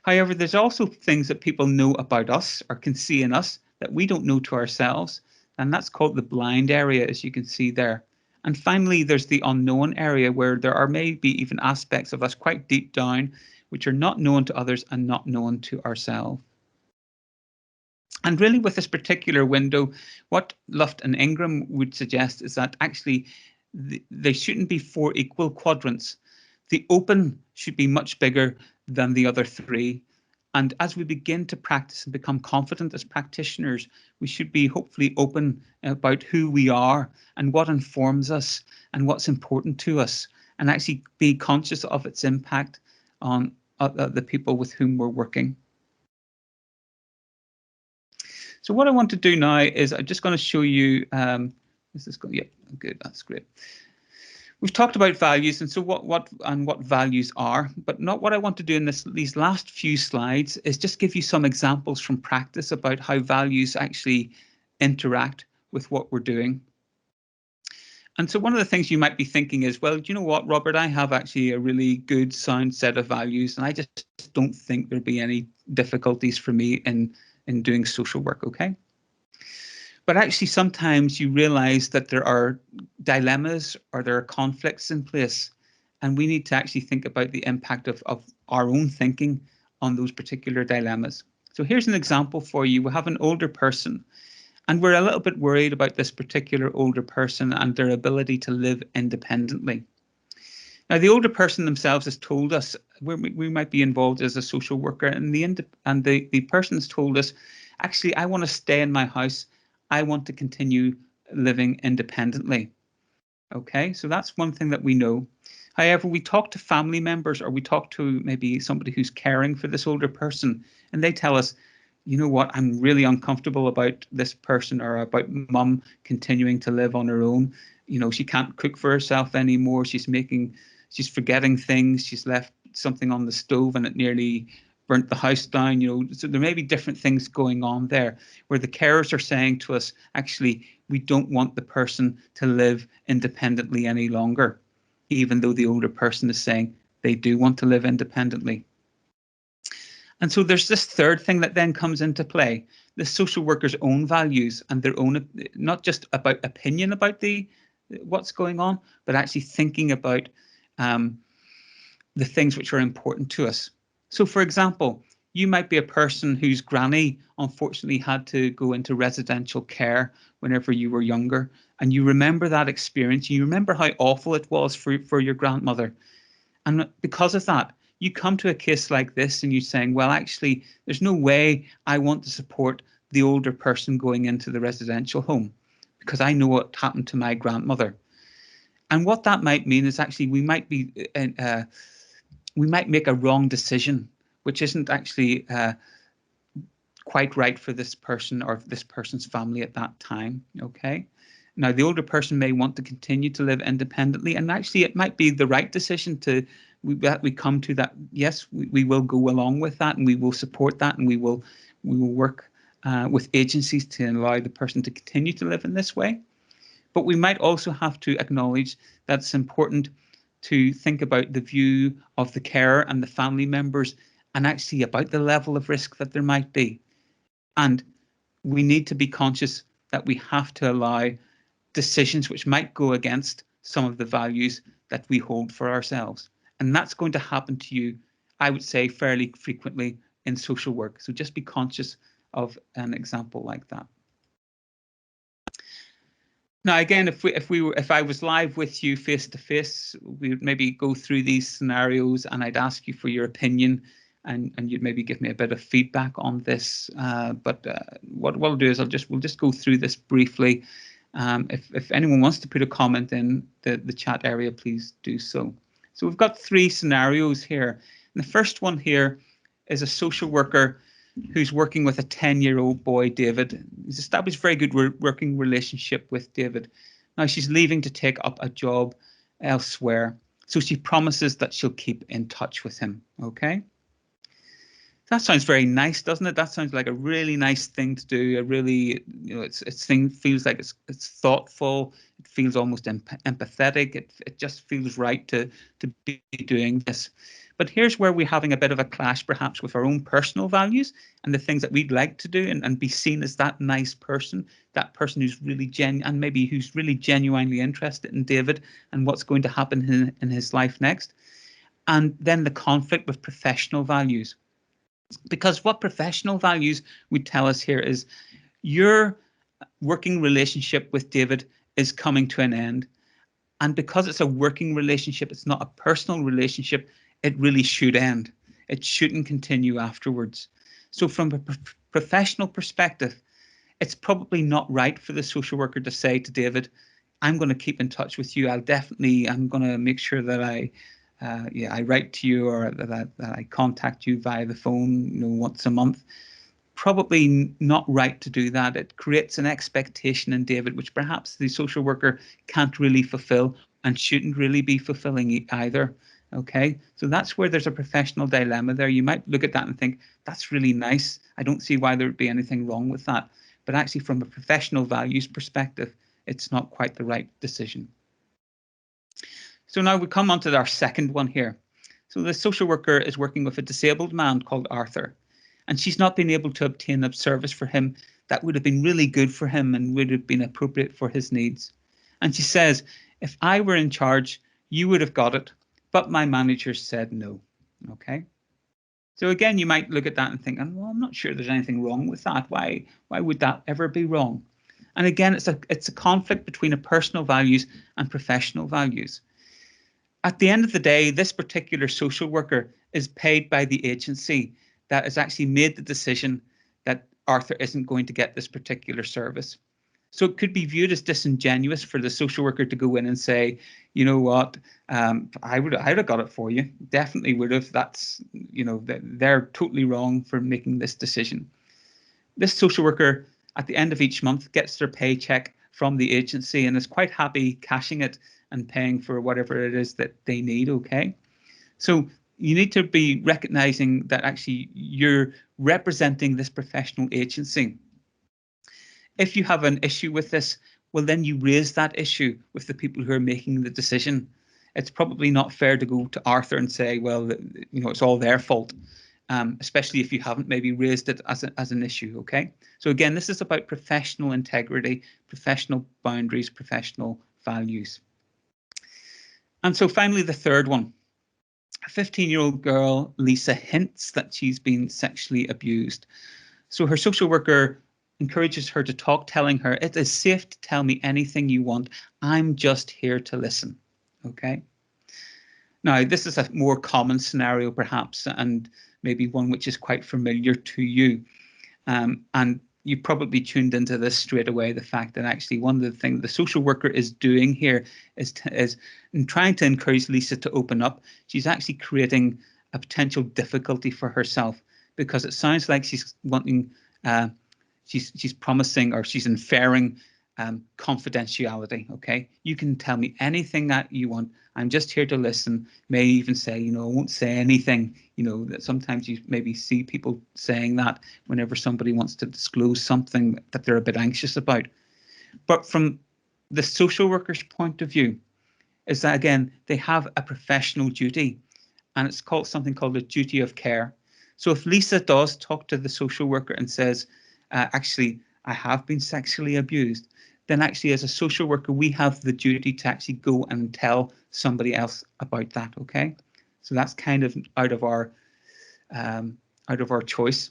However, there's also things that people know about us or can see in us that we don't know to ourselves. And that's called the blind area, as you can see there. And finally, there's the unknown area, where there are maybe even aspects of us quite deep down which are not known to others and not known to ourselves. And really, with this particular window, what Luft and Ingram would suggest is that actually they shouldn't be 4 equal quadrants. The open should be much bigger than the other 3. And as we begin to practice and become confident as practitioners, we should be hopefully open about who we are and what informs us and what's important to us, and actually be conscious of its impact on the people with whom we're working. So what I want to do now is I'm just going to show you, yeah, good, that's great. We've talked about values, and so what values are, but not what I want to do in these last few slides is just give you some examples from practice about how values actually interact with what we're doing. And so one of the things you might be thinking is, well, do you know what, Robert, I have actually a really good sound set of values, and I just don't think there'll be any difficulties for me in doing social work, okay? But actually, sometimes you realize that there are dilemmas or there are conflicts in place, and we need to actually think about the impact of our own thinking on those particular dilemmas. So here's an example for you. We have an older person, and we're a little bit worried about this particular older person and their ability to live independently. Now, the older person themselves has told us we might be involved as a social worker, and the person's told us, actually, I want to stay in my house. I want to continue living independently. Okay, so that's one thing that we know. However, we talk to family members, or we talk to maybe somebody who's caring for this older person, and they tell us, you know what, I'm really uncomfortable about this person, or about mum continuing to live on her own. You know, she can't cook for herself anymore. She's forgetting things. She's left something on the stove and it nearly burnt the house down. You know, so there may be different things going on there where the carers are saying to us, actually, we don't want the person to live independently any longer, even though the older person is saying they do want to live independently. And so there's this third thing that then comes into play, the social worker's own values and their own, not just about opinion about what's going on, but actually thinking about the things which are important to us. So, for example, you might be a person whose granny unfortunately had to go into residential care whenever you were younger, and you remember that experience. You remember how awful it was for your grandmother. And because of that, you come to a case like this and you're saying, well, actually, there's no way I want to support the older person going into the residential home because I know what happened to my grandmother. And what that might mean is actually we might make a wrong decision, which isn't actually quite right for this person or this person's family at that time. Okay. Now, the older person may want to continue to live independently, and actually, it might be the right decision to that we come to that. Yes, we will go along with that, and we will support that, and we will work with agencies to allow the person to continue to live in this way. But we might also have to acknowledge that it's important to think about the view of the carer and the family members, and actually about the level of risk that there might be. And we need to be conscious that we have to allow decisions which might go against some of the values that we hold for ourselves. And that's going to happen to you, I would say, fairly frequently in social work. So just be conscious of an example like that. Now, again, if I was live with you face to face, we would maybe go through these scenarios, and I'd ask you for your opinion, and you'd maybe give me a bit of feedback on this. But what we'll do is we'll just go through this briefly. If anyone wants to put a comment in the chat area, please do so. So we've got 3 scenarios here. And the first one here is a social worker who's working with a 10-year-old boy, David. He's established a very good working relationship with David. Now she's leaving to take up a job elsewhere. So she promises that she'll keep in touch with him. Okay. That sounds very nice, doesn't it? That sounds like a really nice thing to do. A really, feels like it's thoughtful. It feels almost empathetic. It just feels right to be doing this. But here's where we're having a bit of a clash, perhaps, with our own personal values and the things that we'd like to do, and be seen as that nice person, that person who's really and maybe who's really genuinely interested in David and what's going to happen in his life next. And then the conflict with professional values. Because what professional values would tell us here is your working relationship with David is coming to an end. And because it's a working relationship, it's not a personal relationship, it really should end. It shouldn't continue afterwards. So from a professional perspective, it's probably not right for the social worker to say to David, I'm going to keep in touch with you. I'm going to make sure that I write to you, or that I contact you via the phone, once a month. Probably not right to do that. It creates an expectation in David, which perhaps the social worker can't really fulfill and shouldn't really be fulfilling either. Okay, so that's where there's a professional dilemma there. You might look at that and think, that's really nice. I don't see why there would be anything wrong with that. But actually, from a professional values perspective, it's not quite the right decision. So now we come on to our second one here. So the social worker is working with a disabled man called Arthur, and she's not been able to obtain a service for him that would have been really good for him and would have been appropriate for his needs. And she says, if I were in charge, you would have got it, but my manager said no. Okay. So again, you might look at that and think, well, I'm not sure there's anything wrong with that. Why would that ever be wrong? And again, it's a conflict between a personal values and professional values. At the end of the day, this particular social worker is paid by the agency that has actually made the decision that Arthur isn't going to get this particular service. So it could be viewed as disingenuous for the social worker to go in and say, you know what, I'd have got it for you. Definitely would have. That's, they're totally wrong for making this decision. This social worker at the end of each month gets their paycheck from the agency and is quite happy cashing it and paying for whatever it is that they need. Okay. So you need to be recognizing that actually you're representing this professional agency. If you have an issue with this, well, then you raise that issue with the people who are making the decision. It's probably not fair to go to Arthur and say, well, it's all their fault, especially if you haven't maybe raised it as an issue. Okay. So again, this is about professional integrity, professional boundaries, professional values. And so finally, the third one. A 15-year-old girl, Lisa, hints that she's been sexually abused. So her social worker encourages her to talk, telling her, it is safe to tell me anything you want. I'm just here to listen. Okay. Now, this is a more common scenario, perhaps, and maybe one which is quite familiar to you. And you probably tuned into this straight away, the fact that actually one of the things the social worker is doing here is in trying to encourage Lisa to open up. She's actually creating a potential difficulty for herself, because it sounds like she's wanting She's promising, or she's inferring confidentiality. Okay, you can tell me anything that you want. I'm just here to listen. May even say, I won't say anything. That sometimes you maybe see people saying that whenever somebody wants to disclose something that they're a bit anxious about. But from the social worker's point of view, is that again, they have a professional duty, and it's called something called a duty of care. So if Lisa does talk to the social worker and says, actually, I have been sexually abused, then actually as a social worker, we have the duty to actually go and tell somebody else about that. Okay, so that's kind of out of our choice.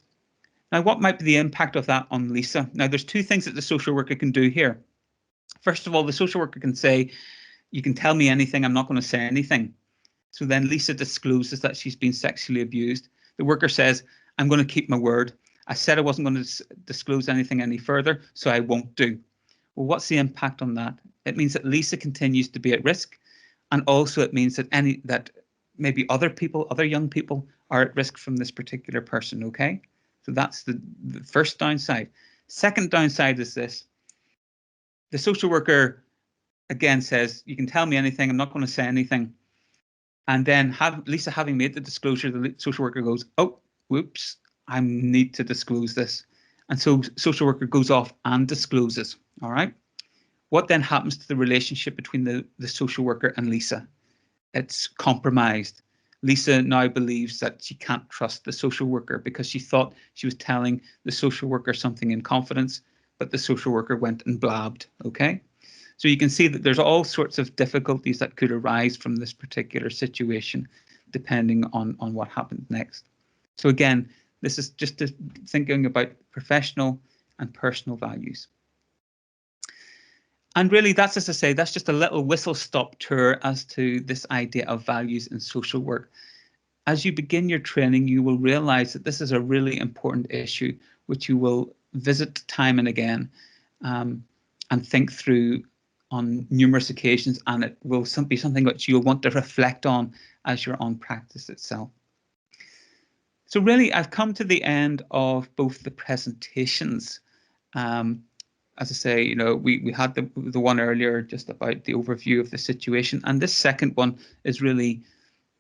Now, what might be the impact of that on Lisa? Now, there's two things that the social worker can do here. First of all, the social worker can say, you can tell me anything, I'm not going to say anything. So then Lisa discloses that she's been sexually abused. The worker says, I'm going to keep my word. I said I wasn't going to disclose anything any further, so I won't do. Well, what's the impact on that? It means that Lisa continues to be at risk. And also it means that maybe other young people are at risk from this particular person. Okay. So that's the first downside. Second downside is this. The social worker again says, you can tell me anything, I'm not going to say anything. And then Lisa having made the disclosure, the social worker goes, oh, whoops, I need to disclose this. And so social worker goes off and discloses. All right. What then happens to the relationship between the social worker and Lisa? It's compromised. Lisa now believes that she can't trust the social worker because she thought she was telling the social worker something in confidence, but the social worker went and blabbed. Okay. So you can see that there's all sorts of difficulties that could arise from this particular situation, depending on what happens next. So again, this is just thinking about professional and personal values. And really, that's, as I say, that's just a little whistle-stop tour as to this idea of values in social work. As you begin your training, you will realize that this is a really important issue, which you will visit time and again and think through on numerous occasions, and it will be something which you'll want to reflect on as you're on practice itself. So really, I've come to the end of both the presentations. As I say, we had the one earlier just about the overview of the situation, and this second one is really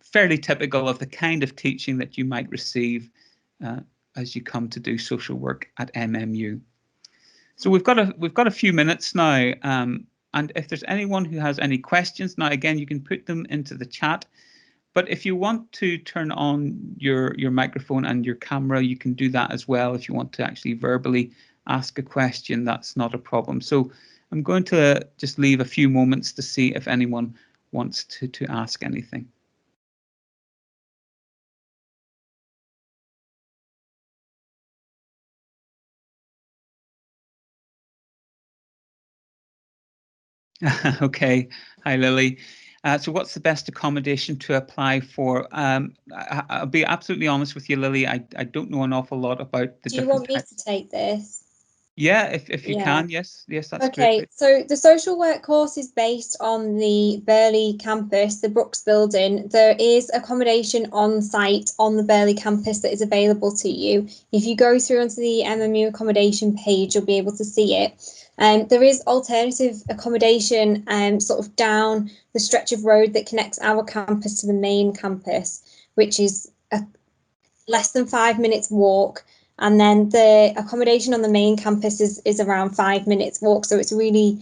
fairly typical of the kind of teaching that you might receive as you come to do social work at MMU. So we've got a few minutes now, and if there's anyone who has any questions, now again you can put them into the chat. But if you want to turn on your microphone and your camera, you can do that as well. If you want to actually verbally ask a question, that's not a problem. So I'm going to just leave a few moments to see if anyone wants to ask anything. Okay. Hi, Lily. So what's the best accommodation to apply for? I'll be absolutely honest with you, Lily. I don't know an awful lot about the different.
Do you want me to take this?
Yeah, if you can, yes, that's
okay,
great.
So the social work course is based on the Burley campus, the Brooks building. There is accommodation on site on the Burley campus that is available to you. If you go through onto the MMU accommodation page, you'll be able to see it. There is alternative accommodation sort of down the stretch of road that connects our campus to the main campus, which is a less than 5 minutes walk. And then the accommodation on the main campus is around 5 minutes walk. So it's really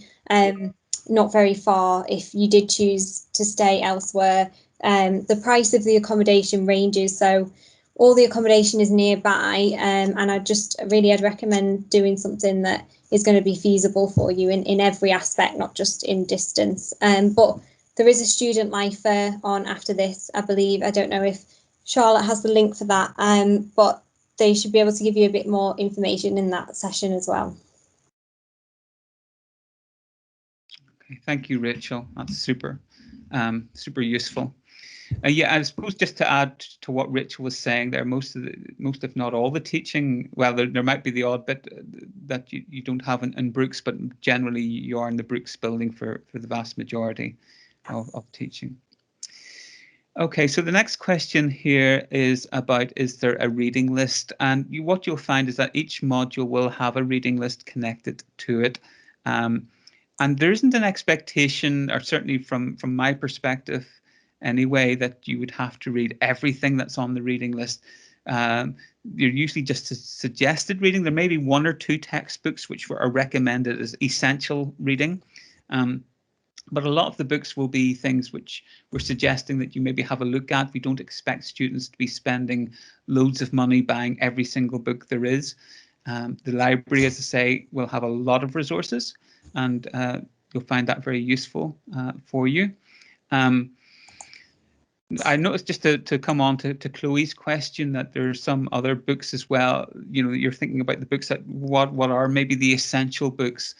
not very far if you did choose to stay elsewhere. The price of the accommodation ranges. So all the accommodation is nearby. And I'd recommend doing something that is going to be feasible for you in every aspect, not just in distance. But there is a student life fair on after this, I believe. I don't know if Charlotte has the link for that, but they should be able to give you a bit more information in that session as well.
Okay, thank you, Rachel. That's super useful. Yeah, I suppose just to add to what Rachel was saying there, most if not all the teaching, well, there might be the odd bit that you don't have in Brooks, but generally you are in the Brooks building for the vast majority of teaching. Okay, so the next question here is about, is there a reading list? And what you'll find is that each module will have a reading list connected to it. And there isn't an expectation, or certainly from my perspective anyway, that you would have to read everything that's on the reading list. You're usually just a suggested reading. There may be one or two textbooks which are recommended as essential reading. But a lot of the books will be things which we're suggesting that you maybe have a look at. We don't expect students to be spending loads of money buying every single book there is. The library, as I say, will have a lot of resources, and you'll find that very useful for you. I noticed, just to come on to Chloe's question, that there are some other books as well. You know, you're thinking about the books that what are maybe the essential books.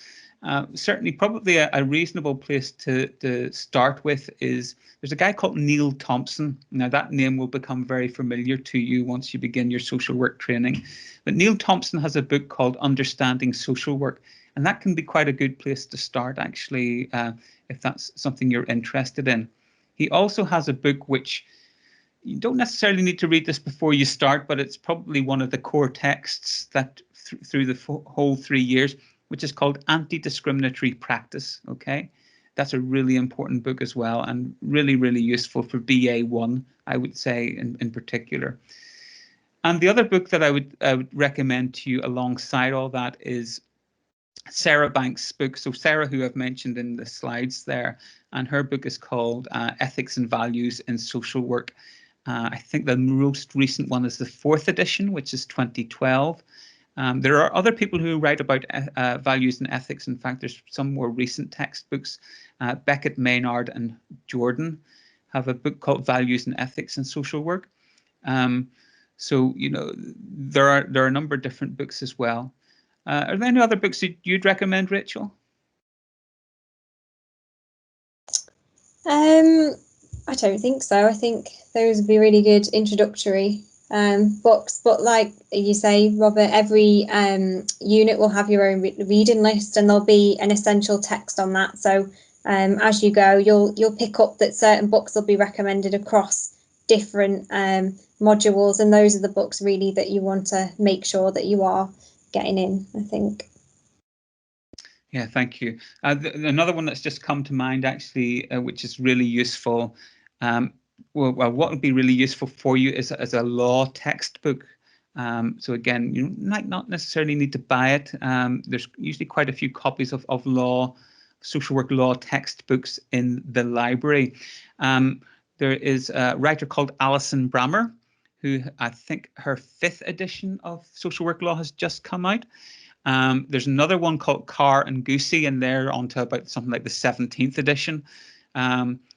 Certainly, probably a reasonable place to start with is, there's a guy called Neil Thompson. Now, that name will become very familiar to you once you begin your social work training. But Neil Thompson has a book called Understanding Social Work, and that can be quite a good place to start, actually, if that's something you're interested in. He also has a book which you don't necessarily need to read this before you start, but it's probably one of the core texts that through the whole 3 years, which is called Anti-Discriminatory Practice. Okay, that's a really important book as well, and really, really useful for BA1, I would say, in particular. And the other book that I would recommend to you alongside all that is Sarah Banks' book. So Sarah, who I've mentioned in the slides there, and her book is called Ethics and Values in Social Work. I think the most recent one is the 4th edition, which is 2012. There are other people who write about values and ethics. In fact, there's some more recent textbooks. Beckett, Maynard, and Jordan have a book called Values and Ethics in Social Work. So, you know, there are a number of different books as well. Are there any other books that you'd recommend, Rachel?
I don't think so. I think those would be really good introductory books. But like you say, Robert, every unit will have your own reading list, and there'll be an essential text on that. So as you go, you'll pick up that certain books will be recommended across different modules, and those are the books really that you want to make sure that you are getting in, I think.
Yeah, thank you. Another one that's just come to mind, actually, which is really useful. Well, what would be really useful for you is as a law textbook. So again, you might not necessarily need to buy it. There's usually quite a few copies of law, social work law textbooks in the library. There is a writer called Alison Brammer, who I think her 5th edition of social work law has just come out. There's another one called Carr and Goosey, and they're on to about something like the 17th edition.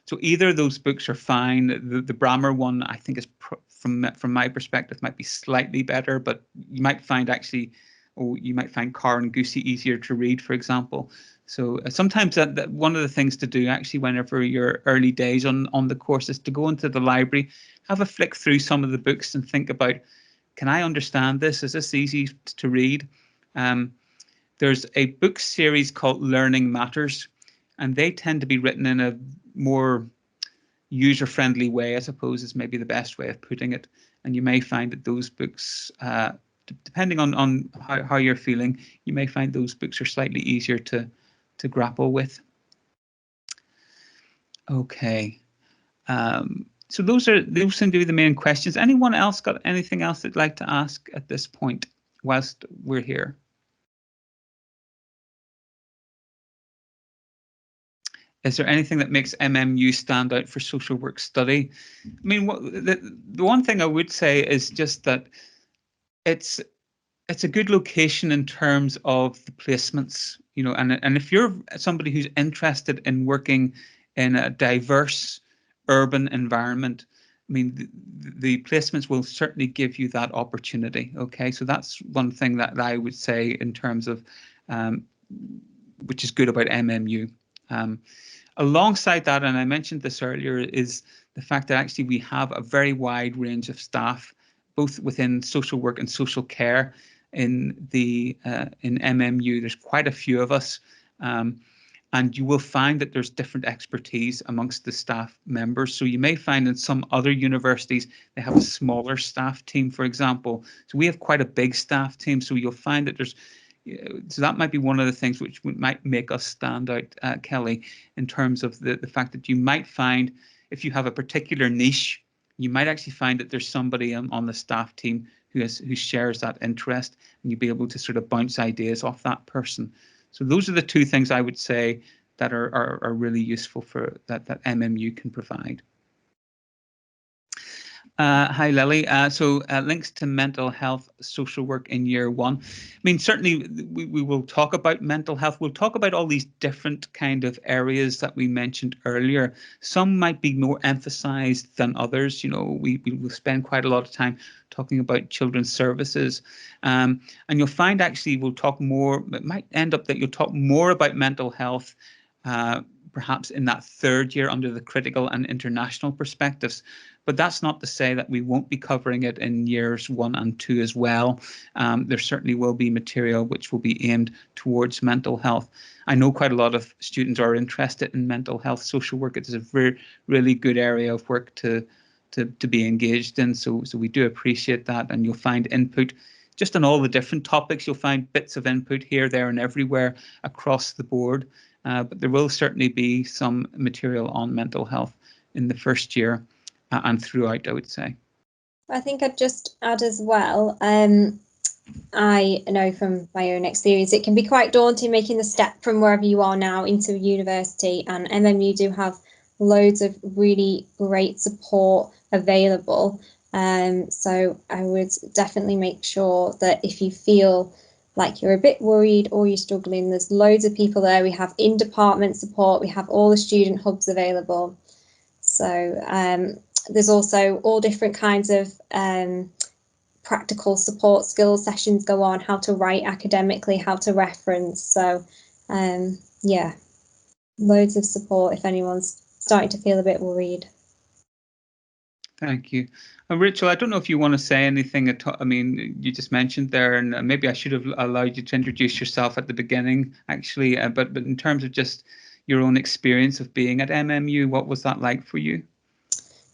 So either of those books are fine. The Brammer one, I think, is from my perspective, might be slightly better, but you might find actually, or you might find Carr and Goosey easier to read, for example. So sometimes that one of the things to do, actually, whenever you're early days on the course, is to go into the library, have a flick through some of the books and think about, can I understand this? Is this easy to read? There's a book series called Learning Matters, and they tend to be written in a more user-friendly way, I suppose, is maybe the best way of putting it. And you may find that those books, depending on how you're feeling, you may find those books are slightly easier to grapple with. Okay. So those seem to be the main questions. Anyone else got anything else they'd like to ask at this point whilst we're here? Is there anything that makes MMU stand out for social work study? I mean, the one thing I would say is just that it's a good location in terms of the placements, you know, and if you're somebody who's interested in working in a diverse urban environment, I mean, the placements will certainly give you that opportunity. Okay, so that's one thing that I would say in terms of which is good about MMU. Alongside that, and I mentioned this earlier, is the fact that actually we have a very wide range of staff, both within social work and social care in MMU. There's quite a few of us, and you will find that there's different expertise amongst the staff members. So you may find in some other universities they have a smaller staff team, for example. So we have quite a big staff team, so you'll find that there's, so that might be one of the things which might make us stand out, Kelly, in terms of the fact that you might find, if you have a particular niche, you might actually find that there's somebody on the staff team who shares that interest, and you'll be able to sort of bounce ideas off that person. So those are the two things I would say that are really useful for that MMU can provide. Hi, Lily. So links to mental health social work in year one. I mean, certainly we will talk about mental health. We'll talk about all these different kind of areas that we mentioned earlier. Some might be more emphasized than others. You know, we will spend quite a lot of time talking about children's services. And you'll find actually we'll talk more, it might end up that you'll talk more about mental health perhaps in that third year under the critical and international perspectives. But that's not to say that we won't be covering it in years 1 and 2 as well. There certainly will be material which will be aimed towards mental health. I know quite a lot of students are interested in mental health social work. It's a really good area of work to be engaged in. So we do appreciate that, and you'll find input just on all the different topics. You'll find bits of input here, there, and everywhere across the board. But there will certainly be some material on mental health in the first year and throughout, I would say.
I think I'd just add as well, I know from my own experience, it can be quite daunting making the step from wherever you are now into university, and MMU do have loads of really great support available. So I would definitely make sure that if you feel like you're a bit worried or you're struggling, there's loads of people there. We have in-department support, we have all the student hubs available. So there's also all different kinds of practical support skills sessions go on, how to write academically, how to reference. So yeah, loads of support if anyone's starting to feel a bit worried.
Thank you. Rachel, I don't know if you want to say anything at all. I mean, you just mentioned there, and maybe I should have allowed you to introduce yourself at the beginning, actually. But in terms of just your own experience of being at MMU, what was that like for you?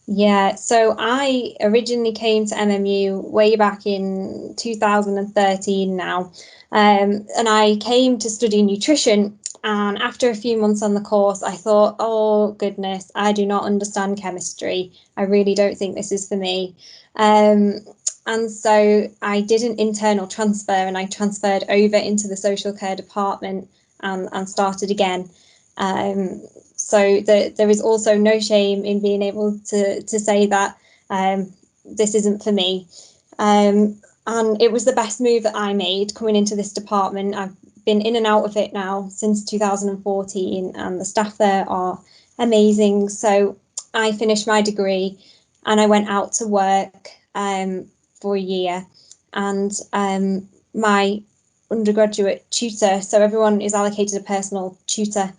Yeah, so I originally came to MMU way back in 2013 now, and I came to study nutrition. And after a few months on the course, I thought, oh goodness, I do not understand chemistry. I really don't think this is for me. And so I did an internal transfer, and I transferred over into the social care department and started again. So there is also no shame in being able to say that this isn't for me. And it was the best move that I made coming into this department. I've been in and out of it now since 2014, and the staff there are amazing. So I finished my degree and I went out to work for a year, and my undergraduate tutor, so everyone is allocated a personal tutor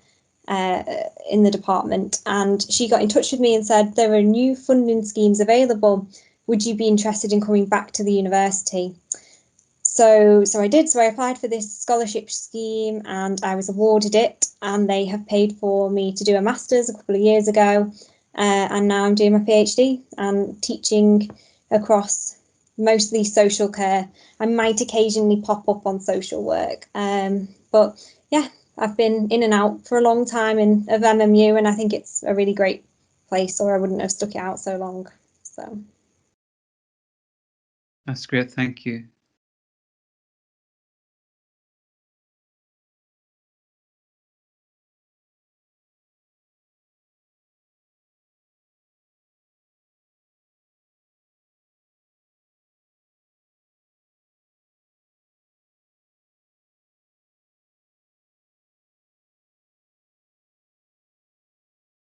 in the department, and she got in touch with me and said there are new funding schemes available. Would you be interested in coming back to the university? So I did. So I applied for this scholarship scheme and I was awarded it, and they have paid for me to do a master's a couple of years ago, and now I'm doing my PhD and teaching across mostly social care. I might occasionally pop up on social work, but yeah, I've been in and out for a long time of MMU, and I think it's a really great place, or I wouldn't have stuck it out so long. So
that's great. Thank you.